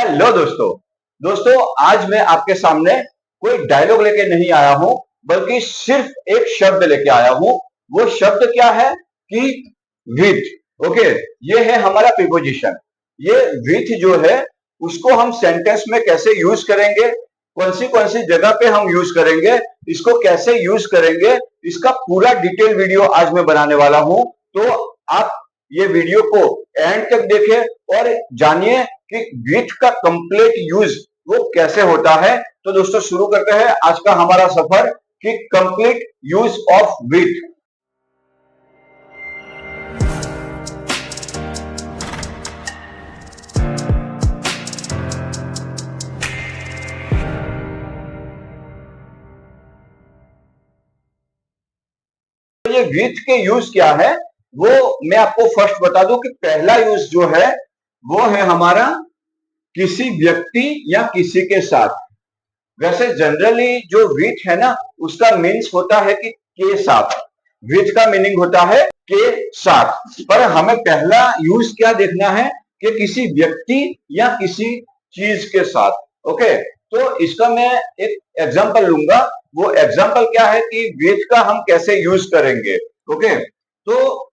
Hello दोस्तों। आज मैं आपके सामने कोई डायलॉग लेके नहीं आया हूं, बल्कि सिर्फ एक शब्द लेके आया हूं। वो शब्द क्या है कि विथ। ओके, ये है हमारा प्रीपोजिशन। ये विथ जो है उसको हम सेंटेंस में कैसे यूज करेंगे, कौन सी जगह पे हम यूज करेंगे, इसको कैसे यूज करेंगे, इसका पूरा डिटेल वीडियो आज मैं बनाने वाला हूं। तो आप ये वीडियो को एंड तक देखें और जानिए कि विथ का कंप्लीट यूज वो कैसे होता है। तो दोस्तों शुरू करते हैं आज का हमारा सफर कि कंप्लीट यूज ऑफ विथ। तो ये विथ के यूज क्या है वो मैं आपको फर्स्ट बता दूं कि पहला यूज जो है वो है हमारा किसी व्यक्ति या किसी के साथ। वैसे जनरली जो विथ है ना उसका मीन्स होता है कि के साथ। विथ का मीनिंग होता है के साथ, पर हमें पहला यूज क्या देखना है कि किसी व्यक्ति या किसी चीज के साथ। ओके, तो इसका मैं एक एग्जांपल लूंगा। वो एग्जांपल क्या है कि विथ का हम कैसे यूज करेंगे। ओके, तो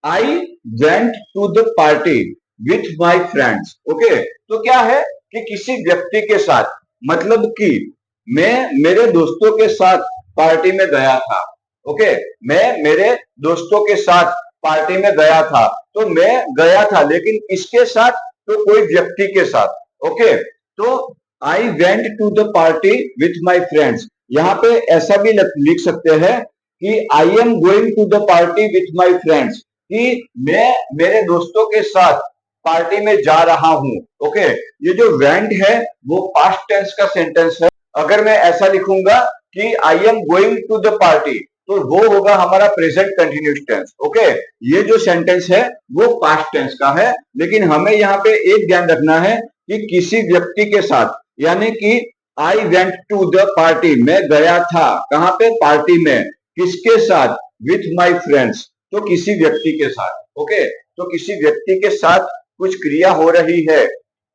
I went to the party with my friends. Okay, तो क्या है कि किसी व्यक्ति के साथ, मतलब कि मैं मेरे दोस्तों के साथ पार्टी में गया था। ओके, मैं मेरे दोस्तों के साथ पार्टी में गया था। तो मैं गया था लेकिन किसके साथ, तो कोई व्यक्ति के साथ। ओके, तो I went to the party with my friends. यहाँ पे ऐसा भी लिख सकते हैं कि I am going to the party with my friends, कि मैं मेरे दोस्तों के साथ पार्टी में जा रहा हूं। ओके, ये जो वेंट है वो पास्ट टेंस का सेंटेंस है। अगर मैं ऐसा लिखूंगा कि I am going to the party, तो वो होगा हमारा प्रेजेंट कंटिन्यूस टेंस। ओके, ये जो सेंटेंस है वो पास्ट टेंस का है, लेकिन हमें यहाँ पे एक ध्यान रखना है कि किसी व्यक्ति के साथ, यानी कि I went to the party, मैं गया था कहां पे, पार्टी में। किसके साथ, विथ माई फ्रेंड्स, तो किसी व्यक्ति के साथ। ओके, तो किसी व्यक्ति के साथ कुछ क्रिया हो रही है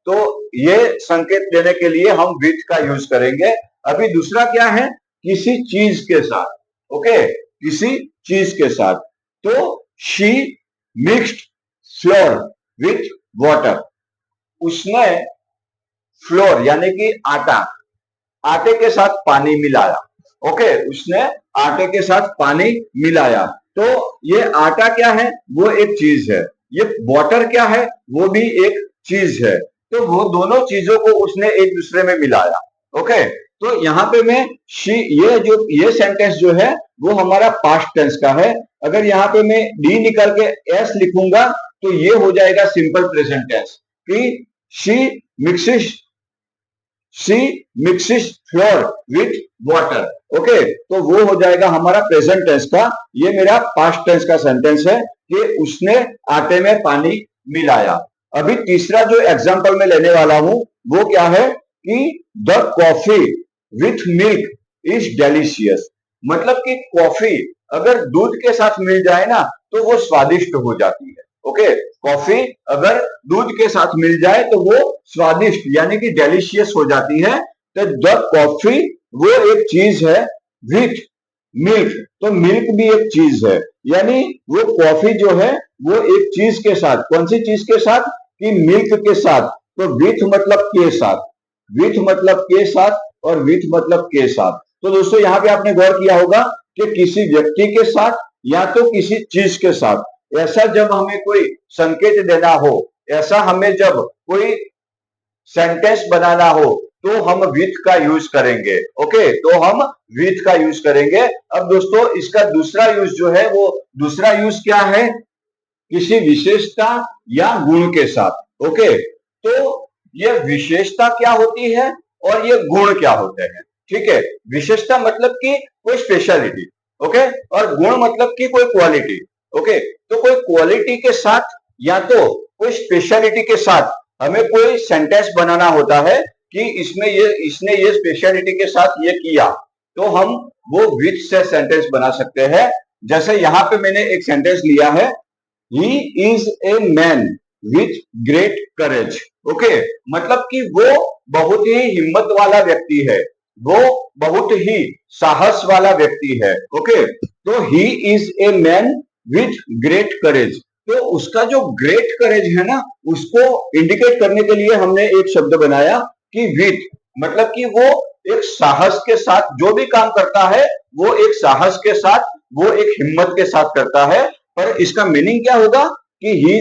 तो ये संकेत देने के लिए हम विथ का यूज करेंगे। अभी दूसरा क्या है, किसी चीज के साथ। ओके, किसी चीज के साथ, तो she mixed floor with water. उसने फ्लोर यानी कि आटा, आटे के साथ पानी मिलाया। ओके, उसने आटे के साथ पानी मिलाया। तो ये आटा क्या है, वो एक चीज है। ये वाटर क्या है, वो भी एक चीज है। तो वो दोनों चीजों को उसने एक दूसरे में मिलाया। ओके, तो यहाँ पे मैं ये सेंटेंस जो है वो हमारा पास्ट टेंस का है। अगर यहाँ पे मैं डी निकाल के एस लिखूंगा तो ये हो जाएगा सिंपल प्रेजेंट टेंस कि she mixes floor with water. Okay, तो वो हो जाएगा हमारा प्रेजेंट टेंस का। ये मेरा पास्ट टेंस का सेंटेंस है कि उसने आटे में पानी मिलाया। अभी तीसरा जो एग्जांपल मैं लेने वाला हूं वो क्या है कि the coffee with milk is delicious. मतलब कि कॉफी अगर दूध के साथ मिल जाए ना तो वो स्वादिष्ट हो जाती है। ओके, कॉफी अगर दूध के साथ मिल जाए तो वो स्वादिष्ट यानी कि डेलिशियस हो जाती है। तो द कॉफी वो एक चीज है, विथ मिल्क, तो मिल्क भी एक चीज है। यानी वो कॉफी जो है वो एक चीज के साथ, कौन सी चीज के साथ, कि मिल्क के साथ। तो विथ मतलब के साथ, विथ मतलब के साथ और विथ मतलब के साथ। तो दोस्तों यहाँ पे आपने गौर किया होगा कि किसी व्यक्ति के साथ या तो किसी चीज के साथ, ऐसा जब हमें कोई संकेत देना हो, ऐसा हमें जब कोई सेंटेंस बनाना हो तो हम विथ का यूज करेंगे। ओके, तो हम विथ का यूज करेंगे। अब दोस्तों इसका दूसरा यूज जो है वो दूसरा यूज क्या है, किसी विशेषता या गुण के साथ। ओके, तो ये विशेषता क्या होती है और ये गुण क्या होते हैं। ठीक है, विशेषता मतलब कि कोई स्पेशलिटी। ओके, और गुण मतलब कि कोई क्वालिटी। ओके, तो कोई क्वालिटी के साथ या तो कोई स्पेशलिटी के साथ हमें कोई सेंटेंस बनाना होता है कि इसने ये स्पेशलिटी के साथ ये किया, तो हम वो विथ से सेंटेंस बना सकते हैं। जैसे यहां पे मैंने एक सेंटेंस लिया है, he is a man with great courage. Okay, मतलब कि वो बहुत ही हिम्मत वाला व्यक्ति है, वो बहुत ही साहस वाला व्यक्ति है। ओके, तो he is a man with great courage. तो उसका जो ग्रेट करेज है ना, उसको इंडिकेट करने के लिए हमने एक शब्द बनाया कि विथ, मतलब कि वो एक साहस के साथ जो भी काम करता है, वो एक साहस के साथ, वो एक हिम्मत के साथ करता है। पर इसका मीनिंग क्या होगा कि he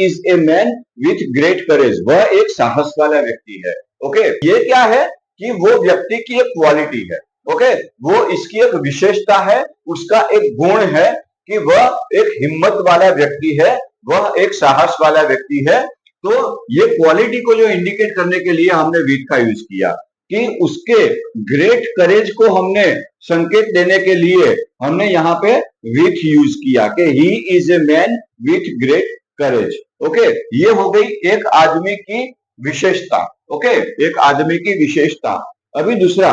is a man with great courage, वह एक साहस वाला व्यक्ति है। ओके, ये क्या है कि वो व्यक्ति की एक क्वालिटी है। ओके, वो इसकी एक विशेषता है, उसका एक गुण है कि वह एक हिम्मत वाला व्यक्ति है, वह एक साहस वाला व्यक्ति है। तो ये क्वालिटी को जो इंडिकेट करने के लिए हमने विथ का यूज किया, कि उसके ग्रेट करेज को हमने संकेत देने के लिए हमने यहाँ पे विथ यूज किया कि he is a man with great courage. Okay, ये हो गई एक आदमी की विशेषता। ओके, एक आदमी की विशेषता। अभी दूसरा,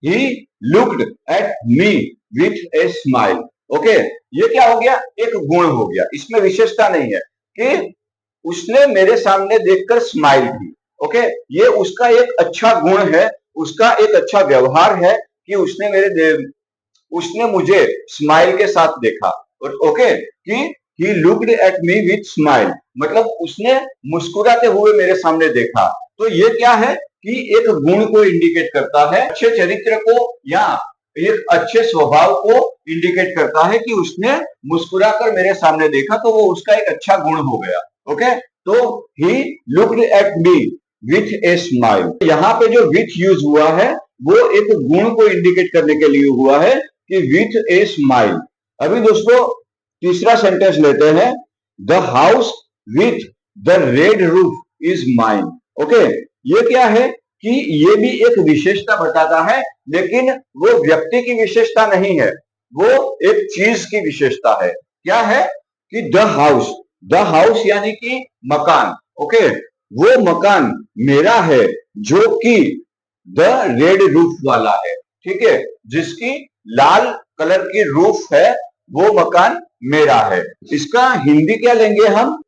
he looked at me with a smile. Okay, ये क्या हो गया, एक गुण हो गया, इसमें विशेषता नहीं है कि उसने मेरे सामने देखकर स्माइल की। ओके, ये उसका एक अच्छा गुण है, उसका एक अच्छा व्यवहार है कि उसने मुझे स्माइल के साथ देखा। ओके, कि he looked at me with smile, मतलब उसने मुस्कुराते हुए मेरे सामने देखा। तो ये क्या है कि एक गुण को इंडिकेट करता है, अच्छे चरित्र को या एक अच्छे स्वभाव को इंडिकेट करता है कि उसने मुस्कुराकर मेरे सामने देखा, तो वो उसका एक अच्छा गुण हो गया। ओके, तो he looked at me with a smile, यहाँ पे जो विथ यूज हुआ है वो एक गुण को इंडिकेट करने के लिए हुआ है कि विथ ए स्माइल। अभी दोस्तों तीसरा सेंटेंस लेते हैं, the house with the red roof is mine. Okay, ये क्या है कि ये भी एक विशेषता बताता है, लेकिन वो व्यक्ति की विशेषता नहीं है, वो एक चीज की विशेषता है। क्या है कि द हाउस यानी कि मकान। ओके, वो मकान मेरा है जो कि द रेड रूफ वाला है। ठीक है, जिसकी लाल कलर की रूफ है, वो मकान मेरा है। इसका हिंदी क्या लेंगे हम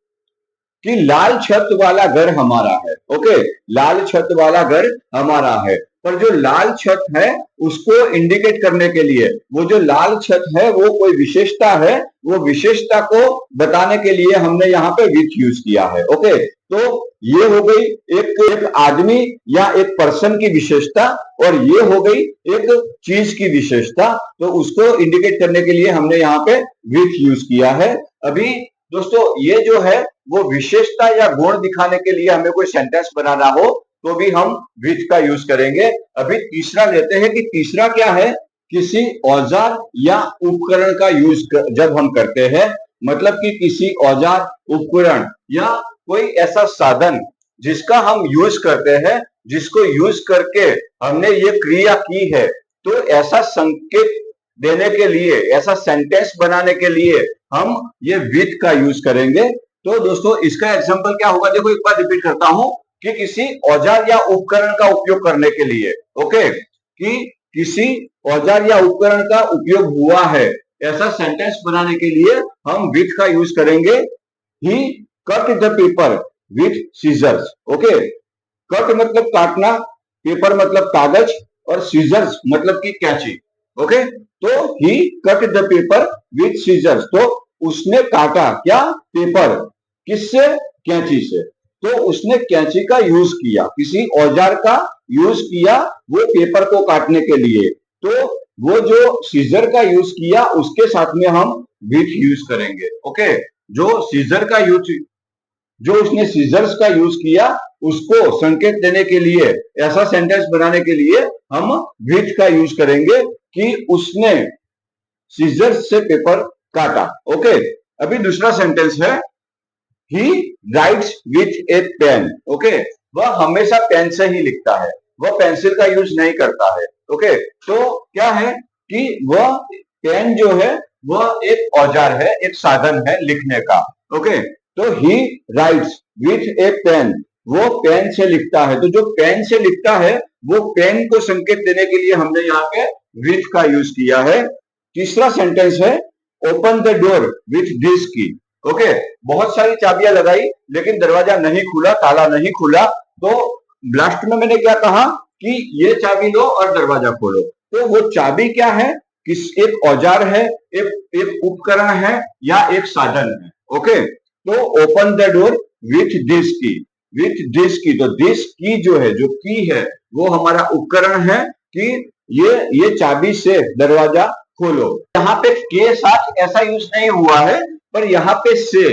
कि लाल छत वाला घर हमारा है। ओके, लाल छत वाला घर हमारा है। पर जो लाल छत है उसको इंडिकेट करने के लिए, वो जो लाल छत है वो कोई विशेषता है, वो विशेषता को बताने के लिए हमने यहाँ पे विथ यूज किया है। ओके, तो ये हो गई एक आदमी या एक पर्सन की विशेषता, और ये हो गई एक चीज की विशेषता। तो उसको इंडिकेट करने के लिए हमने यहाँ पे विथ यूज किया है। अभी दोस्तों ये जो है वो विशेषता या गुण दिखाने के लिए हमें कोई सेंटेंस बनाना हो तो भी हम विथ का यूज करेंगे। अभी तीसरा लेते हैं कि तीसरा क्या है, किसी औजार या उपकरण का यूज जब हम करते हैं, मतलब कि किसी औजार उपकरण या कोई ऐसा साधन जिसका हम यूज करते हैं, जिसको यूज करके हमने ये क्रिया की है, तो ऐसा संकेत देने के लिए, ऐसा सेंटेंस बनाने के लिए हम ये विथ का यूज करेंगे। तो दोस्तों इसका एग्जांपल क्या होगा, देखो एक बार रिपीट करता हूं कि किसी औजार या उपकरण का उपयोग करने के लिए, ओके, कि किसी औजार या उपकरण का उपयोग हुआ है, ऐसा सेंटेंस बनाने के लिए हम विथ का यूज करेंगे। He cut the paper with scissors. Okay, cut मतलब काटना, पेपर मतलब कागज, और सीजर्स मतलब की कैंची। ओके, तो he cut the paper with scissors, तो उसने काटा क्या, पेपर, किससे, कैंची से। तो उसने कैंची का यूज किया, किसी औजार का यूज किया वो पेपर को काटने के लिए। तो वो जो सीजर का यूज किया उसके साथ में हम विथ यूज करेंगे। ओके, जो उसने सीजर्स का यूज किया उसको संकेत देने के लिए, ऐसा सेंटेंस बनाने के लिए हम विथ का यूज करेंगे कि उसने सीजर्स से पेपर काटा। ओके, अभी दूसरा सेंटेंस है, he writes with a pen. Okay, वह हमेशा पेन से ही लिखता है, वह पेंसिल का यूज नहीं करता है। ओके, तो क्या है कि वह पेन जो है वह एक औजार है, एक साधन है लिखने का। ओके, तो he writes with a pen, वो पेन से लिखता है। तो जो पेन से लिखता है वो पेन को संकेत देने के लिए हमने यहाँ पे विथ का यूज किया है। तीसरा सेंटेंस है, open the door with this की। ओके, बहुत सारी चाबियां लगाई लेकिन दरवाजा नहीं खुला, ताला नहीं खुला। तो लास्ट में मैंने क्या कहा कि ये चाबी लो और दरवाजा खोलो। तो वो चाबी क्या है? एक औजार है, एक उपकरण है या एक साधन है। ओके, तो open the door with this की, विथ दिस की। तो दिस की जो है, जो की है, वो हमारा उपकरण है कि ये चाबी से दरवाजा खोलो। यहाँ पे के साथ ऐसा यूज नहीं हुआ है, पर यहाँ पे से,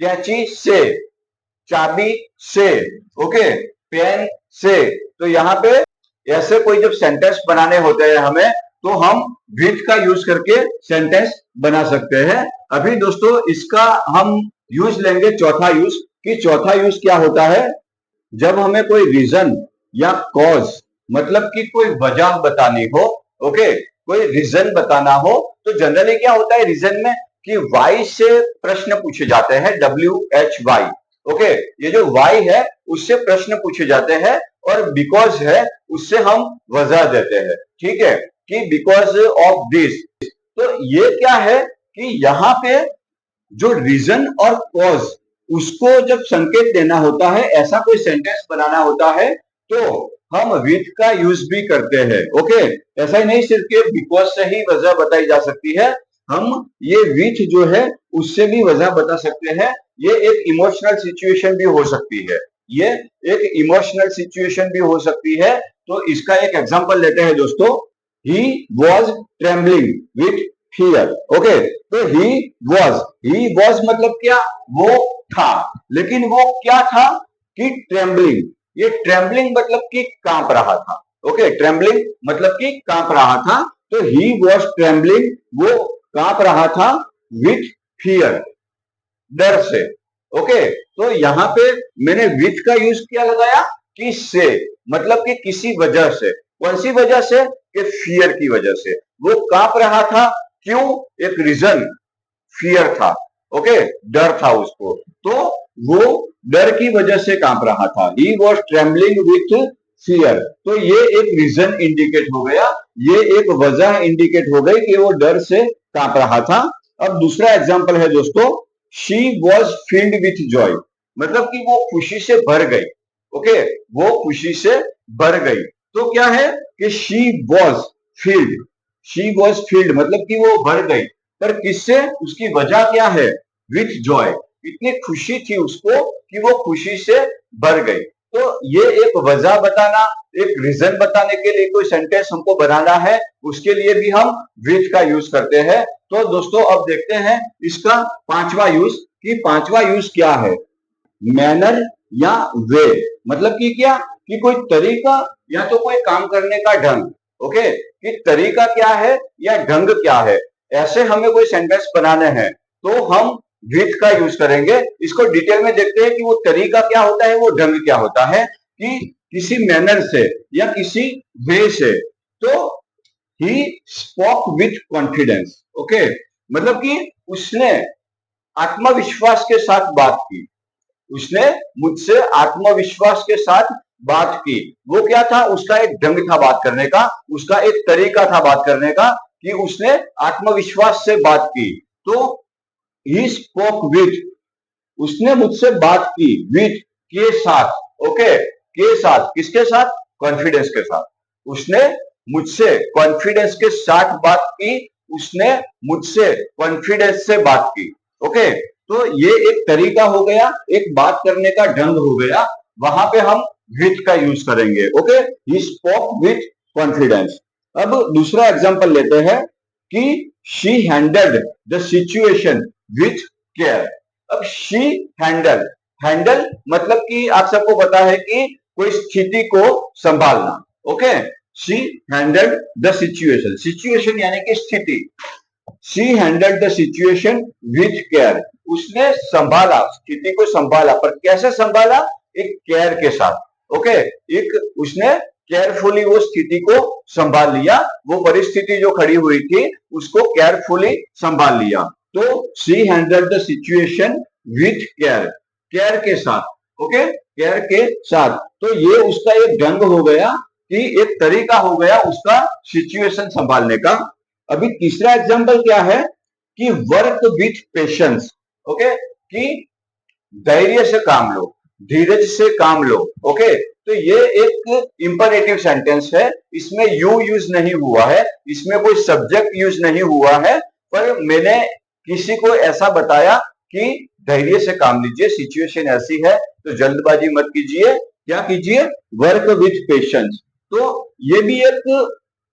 कैंची से, चाबी से, ओके, पेन से। तो यहाँ पे ऐसे कोई जब सेंटेंस बनाने होते हैं हमें, तो हम विथ का यूज करके सेंटेंस बना सकते हैं। अभी दोस्तों इसका हम यूज लेंगे चौथा यूज, कि चौथा यूज क्या होता है। जब हमें कोई रीजन या कॉज, मतलब कि कोई वजह बतानी हो, ओके, कोई रीजन बताना हो, तो जनरली क्या होता है रीजन में कि वाई से प्रश्न पूछे जाते हैं, WHY। ओके, ये जो वाई है उससे प्रश्न पूछे जाते हैं, और बिकॉज है उससे हम वजह देते हैं। ठीक है, कि बिकॉज ऑफ दिस। तो ये क्या है कि यहाँ पे जो रीजन और कॉज, उसको जब संकेत देना होता है, ऐसा कोई सेंटेंस बनाना होता है, तो हम विथ का यूज भी करते हैं। ओके, ऐसा ही नहीं सिर्फ कि बिकॉज से ही वजह बताई जा सकती है, हम ये विथ जो है उससे भी वजह बता सकते हैं। ये एक इमोशनल सिचुएशन भी हो सकती है, ये एक इमोशनल सिचुएशन भी हो सकती है। तो इसका एक एग्जांपल लेते हैं दोस्तों। He was trembling with fear. Okay, तो ही वॉज मतलब क्या? वो था, लेकिन वो क्या था कि ट्रेम्बलिंग। ये ट्रेम्बलिंग मतलब कि कांप रहा था। ओके, ट्रेम्बलिंग मतलब कि कांप रहा था। तो ही वॉज ट्रेम्बलिंग, वो कांप रहा था, विथ फियर, डर से। ओके, तो यहां पे मैंने विथ का यूज किया लगाया कि से, मतलब कि किसी वजह से। कौन सी वजह से? कि फियर की वजह से। वो कांप रहा था, क्यों? एक रीजन, फियर था। ओके, डर था उसको, तो वो डर की वजह से कांप रहा था। He was trembling with fear. तो ये एक रीजन इंडिकेट हो गया, ये एक वजह इंडिकेट हो गई कि वो डर से कांप रहा था। अब दूसरा एग्जांपल है दोस्तों, she was filled with Joy, मतलब कि वो खुशी से भर गई। ओके, वो खुशी से भर गई। तो क्या है कि she was field, she was field मतलब कि वो भर गई, पर किससे? उसकी वजह क्या है? With Joy. इतनी खुशी थी उसको कि वो खुशी से भर गई। तो ये एक वजह बताना, एक रीजन बताने के लिए कोई सेंटेंस हमको बनाना है, उसके लिए भी हम विथ का यूज करते हैं। तो दोस्तों अब देखते हैं इसका पांचवा यूज, कि पांचवा यूज क्या है। मैनर या वे, मतलब कि क्या? कि कोई तरीका या तो कोई काम करने का ढंग। ओके, कि तरीका क्या है या ढंग क्या है, ऐसे हमें कोई सेंटेंस बनाने हैं, तो हम विथ का यूज करेंगे। इसको डिटेल में देखते हैं कि वो तरीका क्या होता है, वो ढंग क्या होता है, कि किसी मैनर से या किसी वे से। तो he spoke with confidence. Okay, मतलब कि उसने आत्मविश्वास के साथ बात की, उसने मुझसे आत्मविश्वास के साथ बात की। वो क्या था? उसका एक ढंग था बात करने का, उसका एक तरीका था बात करने का, कि उसने आत्मविश्वास से बात की। तो ही स्पोक विथ, उसने मुझसे बात की, विथ के साथ। ओके, के साथ, किसके साथ? कॉन्फिडेंस के साथ। उसने मुझसे कॉन्फिडेंस के साथ बात की, उसने मुझसे कॉन्फिडेंस से बात की। ओके, तो ये एक तरीका हो गया, एक बात करने का ढंग हो गया, वहां पे हम विथ का यूज करेंगे। Okay, he spoke with confidence. अब दूसरा एग्जांपल लेते हैं कि she handled the situation with care. अब शी हैंडल, हैंडल मतलब कि आप सबको पता है कि कोई स्थिति को संभालना। Okay, she handled the situation, situation यानी कि स्थिति। She handled the situation with care, उसने संभाला, स्थिति को संभाला, पर कैसे संभाला? एक केयर के साथ। ओके, एक उसने केयरफुली वो स्थिति को संभाल लिया, वो परिस्थिति जो खड़ी हुई थी उसको केयरफुली संभाल लिया। तो she handled the situation with care, care के साथ। ओके, केयर के साथ। तो ये उसका एक ढंग हो गया, कि एक तरीका हो गया उसका सिचुएशन संभालने का। अभी तीसरा एग्जांपल क्या है कि वर्क विथ पेशेंस, ओके, कि धैर्य से काम लो, धीरज से काम लो, ओके। तो ये एक इंपरेटिव सेंटेंस है, इसमें यू यूज नहीं हुआ है, इसमें कोई सब्जेक्ट यूज नहीं हुआ है, पर मैंने किसी को ऐसा बताया कि धैर्य से काम लीजिए, सिचुएशन ऐसी है तो जल्दबाजी मत कीजिए, क्या कीजिए, वर्क विथ पेशेंस। तो ये भी एक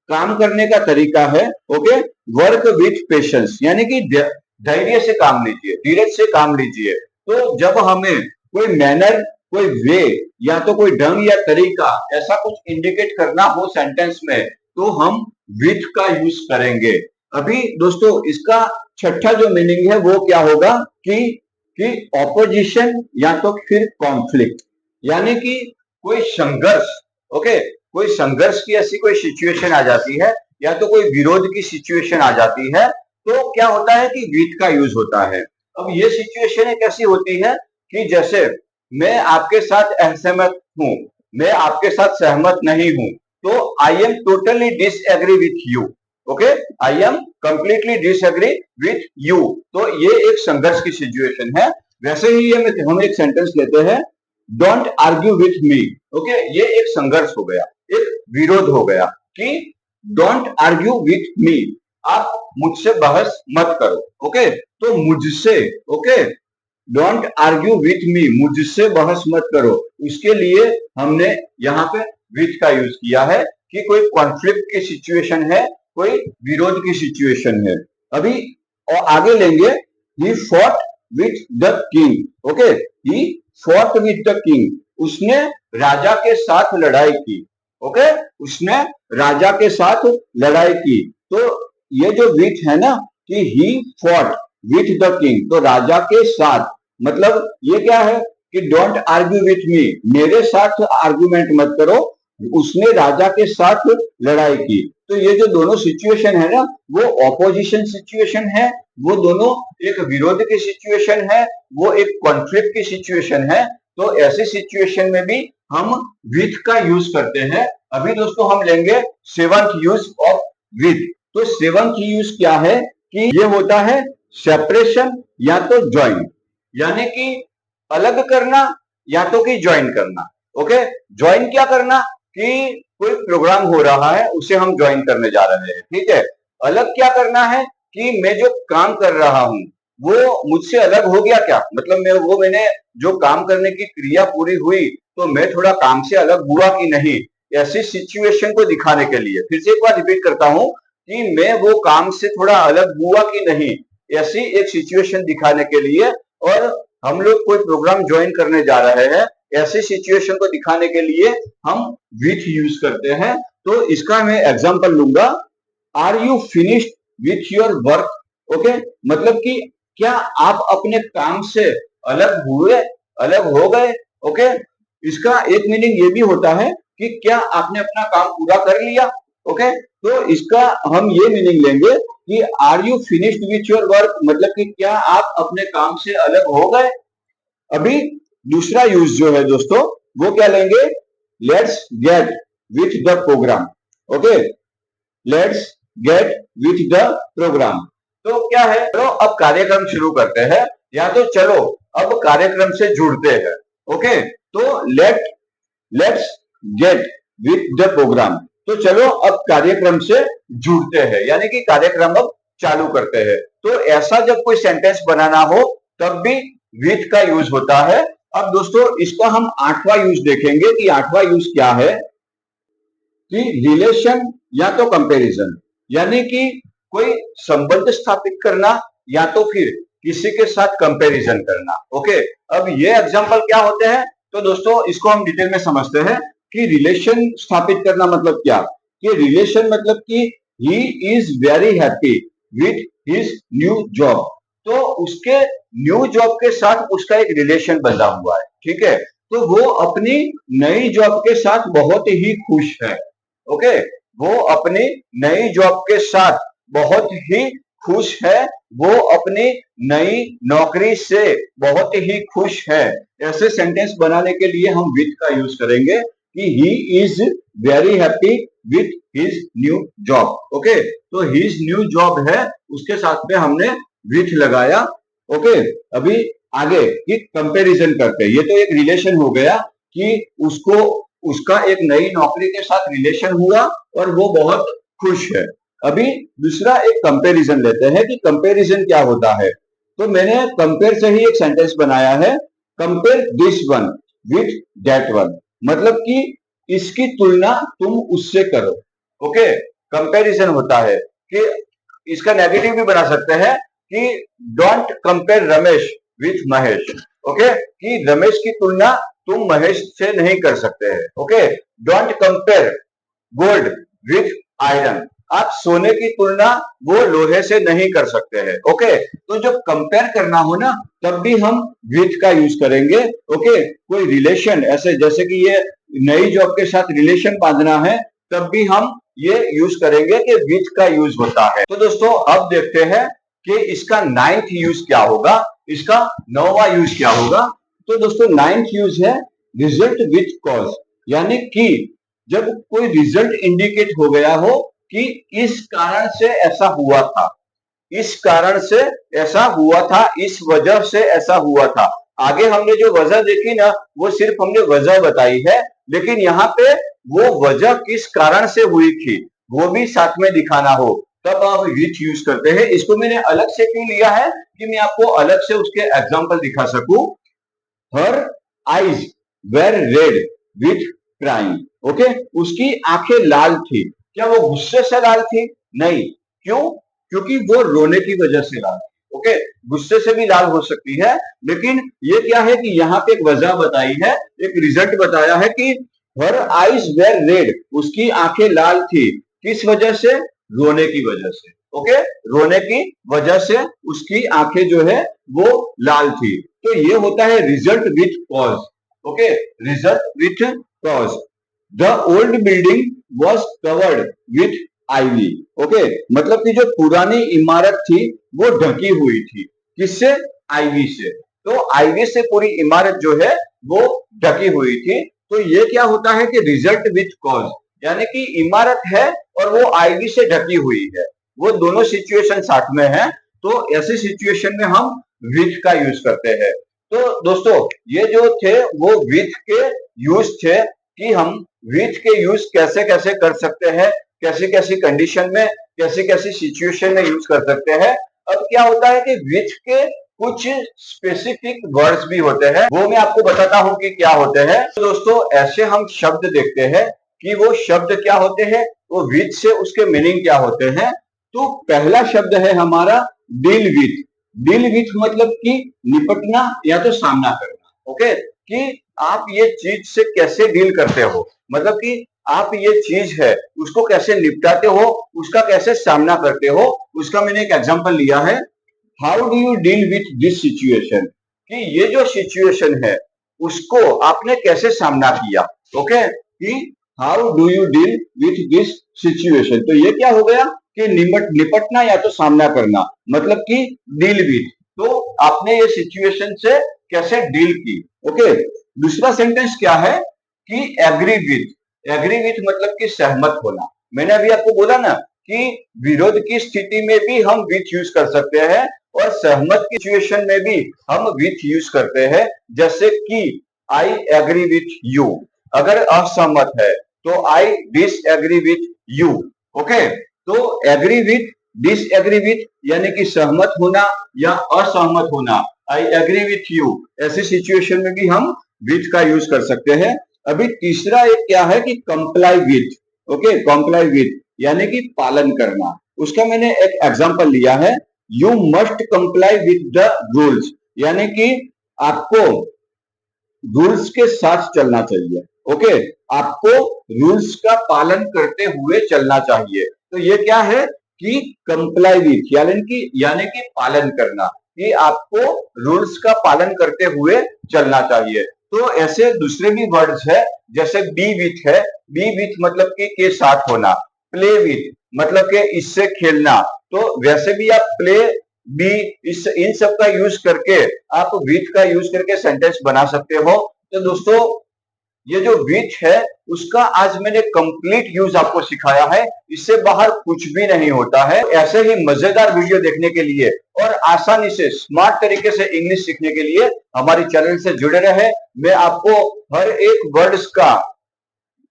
काम करने का तरीका है, ओके, वर्क विथ पेशेंस, यानी कि धैर्य से काम लीजिए, धीरज से काम लीजिए। तो जब हमें कोई मैनर, कोई वे, या तो कोई ढंग या तरीका ऐसा कुछ इंडिकेट करना हो सेंटेंस में, तो हम विथ का यूज करेंगे। अभी दोस्तों इसका छठा जो मीनिंग है वो क्या होगा कि ऑपोजिशन या तो फिर कॉन्फ्लिक्ट, यानी कि कोई संघर्ष, ओके, कोई संघर्ष की ऐसी कोई सिचुएशन आ जाती है या तो कोई विरोध की सिचुएशन आ जाती है, तो क्या होता है कि विथ का यूज होता है। अब ये सिचुएशन एक ऐसी होती है कि जैसे मैं आपके साथ असहमत हूं, मैं आपके साथ सहमत नहीं हूं, तो I am totally disagree with you, okay, I am completely disagree with you. तो ये एक संघर्ष की सिचुएशन है। वैसे ही ये हम एक सेंटेंस लेते हैं, don't argue with me, okay, ये एक संघर्ष हो गया, एक विरोध हो गया कि डोंट आर्ग्यू विथ मी, आप मुझसे बहस मत करो, ओके, तो मुझसे, okay, don't argue with me, मुझसे बहस मत करो, उसके लिए हमने यहाँ पे विथ का यूज किया है कि कोई कॉन्फ्लिक्ट की सिचुएशन है, कोई विरोध की सिचुएशन है। अभी और आगे लेंगे, he fought with the king, okay, he fought with the king, उसने राजा के साथ लड़ाई की, ओके, उसने राजा के साथ लड़ाई की। तो ये जो विथ है ना, कि he fought with the king, तो राजा के साथ, मतलब ये क्या है कि डोंट आर्ग्यू विथ मी, मेरे साथ आर्गुमेंट मत करो, उसने राजा के साथ लड़ाई की। तो ये जो दोनों सिचुएशन है ना, वो ऑपोजिशन सिचुएशन है, वो दोनों एक विरोध की सिचुएशन है, वो एक कॉन्फ्लिक्ट की सिचुएशन है। तो ऐसी सिचुएशन में भी हम विथ का यूज करते हैं। अभी दोस्तों हम लेंगे सेवंथ यूज ऑफ विथ। तो सेवंथ यूज क्या है कि ये होता है सेपरेशन या तो ज्वाइन, यानी कि अलग करना या तो कि ज्वाइन करना, ओके। ज्वाइन क्या करना कि कोई प्रोग्राम हो रहा है उसे हम ज्वाइन करने जा रहे हैं, ठीक है। अलग क्या करना है कि मैं जो काम कर रहा हूं वो मुझसे अलग हो गया क्या, मतलब मैंने जो काम करने की क्रिया पूरी हुई तो मैं थोड़ा काम से अलग हुआ कि नहीं, ऐसी सिचुएशन को दिखाने के लिए, फिर से एक बार रिपीट करता हूं कि मैं वो काम से थोड़ा अलग हुआ कि नहीं, ऐसी एक सिचुएशन दिखाने के लिए, और हम लोग कोई प्रोग्राम ज्वाइन करने जा रहे हैं, ऐसी सिचुएशन को दिखाने के लिए हम विथ यूज करते हैं। तो इसका मैं एग्जांपल लूंगा, are you finished with your work, okay, मतलब कि क्या आप अपने काम से अलग हुए, अलग हो गए, ओके। इसका एक मीनिंग ये भी होता है कि क्या आपने अपना काम पूरा कर लिया, ओके। तो इसका हम ये मीनिंग लेंगे कि are you finished with your work, मतलब कि क्या आप अपने काम से अलग हो गए। अभी दूसरा यूज जो है दोस्तों वो क्या लेंगे, let's get with the program, okay, let's get with the program. तो क्या है, चलो अब कार्यक्रम शुरू करते हैं, या तो चलो अब कार्यक्रम से जुड़ते हैं, ओके। तो let's get with the program, तो चलो अब कार्यक्रम से जुड़ते हैं, यानी कि कार्यक्रम अब चालू करते हैं। तो ऐसा जब कोई सेंटेंस बनाना हो तब भी विथ का यूज होता है। अब दोस्तों इसका हम आठवां यूज देखेंगे कि आठवां यूज क्या है, कि रिलेशन या तो कंपैरिजन, यानी कि कोई संबंध स्थापित करना या तो फिर किसी के साथ कंपैरिजन करना, ओके। अब ये एग्जांपल क्या होते हैं, तो दोस्तों इसको हम डिटेल में समझते हैं कि रिलेशन स्थापित करना मतलब क्या, कि रिलेशन मतलब कि he is very happy with his new job, तो उसके न्यू जॉब के साथ उसका एक रिलेशन बंधा हुआ है, ठीक है। तो वो अपनी नई जॉब के साथ बहुत ही खुश है, ओके, वो अपनी नई जॉब के साथ बहुत ही खुश है, वो अपनी नई नौकरी से बहुत ही खुश है। ऐसे सेंटेंस बनाने के लिए हम विथ का यूज करेंगे कि he is very happy with his new job, okay. तो हिज न्यू जॉब है, उसके साथ में हमने विथ लगाया। ओके, अभी आगे कि कंपैरिजन करते हैं। ये तो एक रिलेशन हो गया कि उसको उसका एक नई नौकरी के साथ रिलेशन हुआ और वो बहुत खुश है। अभी दूसरा एक कंपैरिजन लेते हैं कि कंपैरिजन क्या होता है। तो मैंने कंपेयर से ही एक सेंटेंस बनाया है, compare this one with that one, मतलब कि इसकी तुलना तुम उससे करो। ओके, कंपैरिजन होता है कि इसका नेगेटिव भी बना सकते हैं कि don't compare Ramesh with Mahesh. Okay, कि रमेश की तुलना तुम महेश से नहीं कर सकते हैं। Okay, don't compare gold with iron, आप सोने की तुलना वो लोहे से नहीं कर सकते हैं। ओके, तो जब कंपेयर करना हो ना तब भी हम विथ का यूज करेंगे। ओके, कोई रिलेशन ऐसे जैसे कि ये नई जॉब के साथ रिलेशन बांधना है तब भी हम ये यूज करेंगे कि विथ का यूज होता है। तो दोस्तों अब देखते हैं कि इसका नाइन्थ यूज क्या होगा, इसका 9वां यूज क्या होगा। तो दोस्तों नाइन्थ यूज है रिजल्ट विथ कॉज, यानी कि जब कोई रिजल्ट इंडिकेट हो गया हो कि इस कारण से ऐसा हुआ था, इस कारण से ऐसा हुआ था, इस वजह से ऐसा हुआ था। आगे हमने जो वजह देखी ना वो सिर्फ हमने वजह बताई है, लेकिन यहाँ पे वो वजह किस कारण से हुई थी वो भी साथ में दिखाना हो तब आप विच यूज करते हैं। इसको मैंने अलग से क्यों लिया है कि मैं आपको अलग से उसके एग्जाम्पल दिखा सकूं। Her eyes were red with crime. Okay, उसकी आंखें लाल थी, क्या वो गुस्से से लाल थी? नहीं, क्यों? क्योंकि वो रोने की वजह से लाल थी। ओके, गुस्से से भी लाल हो सकती है, लेकिन ये क्या है कि यहाँ पे एक वजह बताई है, एक रिजल्ट बताया है कि हर आईज वेर रेड, उसकी आंखें लाल थी, किस वजह से? रोने की वजह से। ओके, रोने की वजह से उसकी आंखें जो है वो लाल थी। तो ये होता है result with cause. Okay, result with cause. The old building was covered with ivy. Okay, मतलब कि जो पुरानी इमारत थी वो ढकी हुई थी, किससे? आईवी से। तो आईवी से पूरी इमारत जो है वो ढकी हुई थी। तो ये क्या होता है कि रिजल्ट विथ कॉज, यानी कि इमारत है और वो आईवी से ढकी हुई है, वो दोनों सिचुएशन साथ में है। तो ऐसी सिचुएशन में हम विथ का यूज करते हैं। तो दोस्तों ये जो थे वो विथ के यूज थे कि हम विथ के यूज कैसे कैसे कर सकते हैं, कैसी कैसी कंडीशन में, कैसी कैसी सिचुएशन में यूज कर सकते हैं। अब क्या होता है कि विथ के कुछ स्पेसिफिक वर्ड्स भी होते हैं, वो मैं आपको बताता हूं कि क्या होते हैं। तो दोस्तों ऐसे हम शब्द देखते हैं कि वो शब्द क्या होते हैं, वो विथ से उसके मीनिंग क्या होते हैं। तो पहला शब्द है हमारा डील विथ। डील विथ मतलब कि निपटना या तो सामना करना। ओके, कि आप ये चीज से कैसे डील करते हो, मतलब कि आप ये चीज है उसको कैसे निपटाते हो, उसका कैसे सामना करते हो। उसका मैंने एक एग्जांपल लिया है, how do you deal with this situation, कि ये जो सिचुएशन है उसको आपने कैसे सामना किया। ओके, कि how do you deal with this situation. तो ये क्या हो गया कि निपटना या तो सामना करना, मतलब कि डील विथ, तो आपने ये सिचुएशन से कैसे डील की। ओके, दूसरा सेंटेंस क्या है कि एग्री विथ। एग्री विथ मतलब कि सहमत होना। मैंने अभी आपको बोला ना कि विरोध की स्थिति में भी हम विथ यूज कर सकते हैं और सहमत की सिचुएशन में भी हम विथ यूज करते हैं। जैसे कि आई एग्री विथ यू, अगर असहमत है तो I disagree with you. Okay, तो agree with, disagree with यानी कि सहमत होना या असहमत होना, आई एग्री विथ यू, ऐसी सिचुएशन में भी हम विथ का यूज कर सकते हैं। अभी तीसरा एक क्या है कि comply with. Okay, comply with यानी कि पालन करना। उसका मैंने एक एग्जांपल लिया है, you must comply with the rules, यानी कि आपको रूल्स के साथ चलना चाहिए। ओके, आपको रूल्स का पालन करते हुए चलना चाहिए। तो ये क्या है कि कंप्लाई विथ यानी कि पालन करना, कि आपको रूल्स का पालन करते हुए चलना चाहिए। तो ऐसे दूसरे भी वर्ड्स है, जैसे बी विथ है। बी विथ मतलब कि के साथ होना। प्ले विथ मतलब कि इससे खेलना। तो वैसे भी आप प्ले, बी, इस इन सब का यूज करके आप विथ का यूज करके सेंटेंस बना सकते हो। तो दोस्तों ये जो विच है उसका आज मैंने कंप्लीट यूज आपको सिखाया है, इससे बाहर कुछ भी नहीं होता है। ऐसे ही मजेदार वीडियो देखने के लिए और आसानी से स्मार्ट तरीके से इंग्लिश सीखने के लिए हमारे चैनल से जुड़े रहे। मैं आपको हर एक वर्ड्स का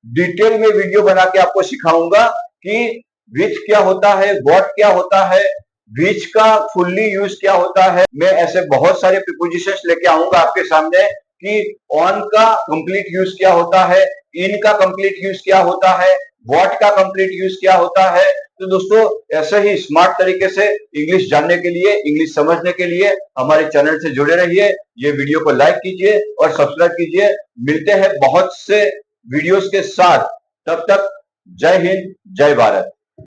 डिटेल में वीडियो बना के आपको सिखाऊंगा कि विच क्या होता है, व्हाट क्या होता है, विच का फुल्ली यूज क्या होता है। मैं ऐसे बहुत सारे प्रीपोजिशंस लेके आऊंगा आपके सामने कि ऑन का कंप्लीट यूज क्या होता है, इन का कंप्लीट यूज क्या होता है, व्हाट का कंप्लीट यूज क्या होता है। तो दोस्तों ऐसे ही स्मार्ट तरीके से इंग्लिश जानने के लिए, इंग्लिश समझने के लिए हमारे चैनल से जुड़े रहिए। ये वीडियो को लाइक कीजिए और सब्सक्राइब कीजिए। मिलते हैं बहुत से वीडियोस के साथ, तब तक जय हिंद, जय भारत।